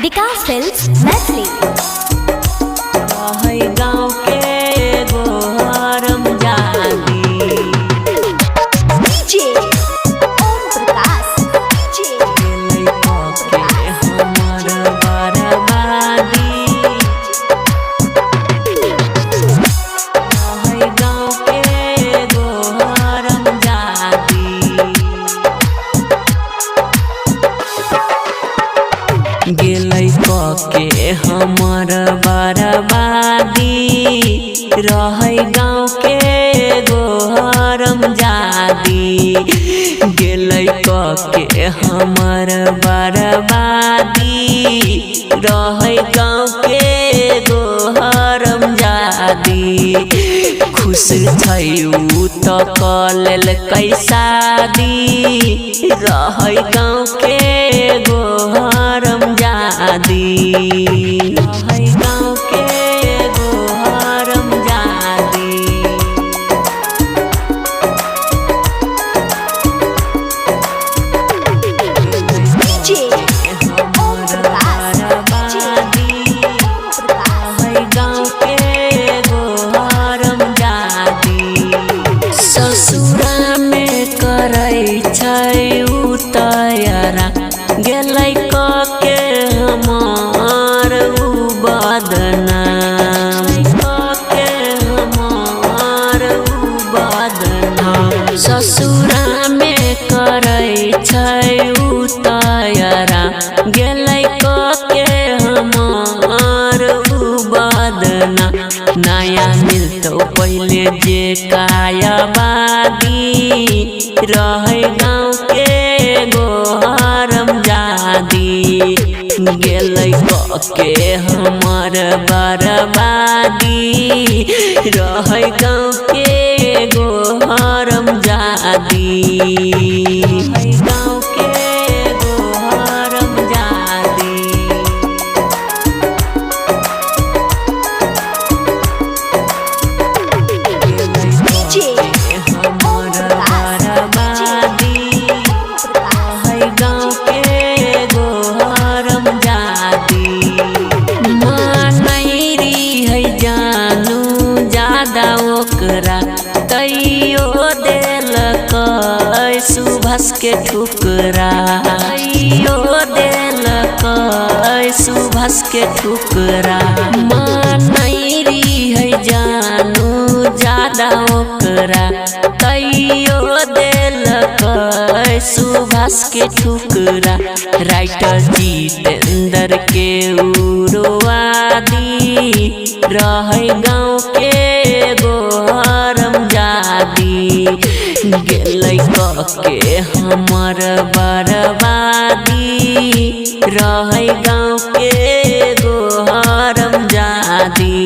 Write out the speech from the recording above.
विकास films Maithili. गाँव के एगो हरम जादी डीजे ओम प्रकाश हमर बर्बादी गाँव के एगो हरम जादी गेलै के हमर बर्बादी रहै गाँव के एगो हरम जादी गेलै के हमर बर्बादी रहै गाँव के एगो हरम जादी खुश छै उ तो कऽ लेलकै शादी रहै गाँव के एगो हरम जादी रहै गाँव के एगो हरम जादी डीजे ओम प्रकाश गाँव के एगो हरम जादी ससुरा में करै छै उ तैयारा गेलै के हमार उ बदनाम के हमार उ बदनाम ससुरा में करै छै उ तैयारा गेलै के हमार उ बदनाम नया मिलतौ पहले जे कायाबादी रहै गाँव के एगो हरम जादी गेलै के हमर बर्बादी रहै गाँव के एगो हरम जादी गाँव के एगो हरम जादी डीजे हमर बर्बादी गाँव के एगो हरम जादी मानैरी है जानू ज्यादा ओकरा तैयो देलकै सुभाष के ठुकरा तैयो देलकै सुभाष के ठुकरा मानैरी है जानू ज्यादा ओकरा तैयो देलकै सुभाष के ठुकरा राइटर जितेंद्र के उड़वादी रहै गाँव के एगो हरम जादी गेलै के हमर बर्बादी रहै गाँव के एगो हरम जादी।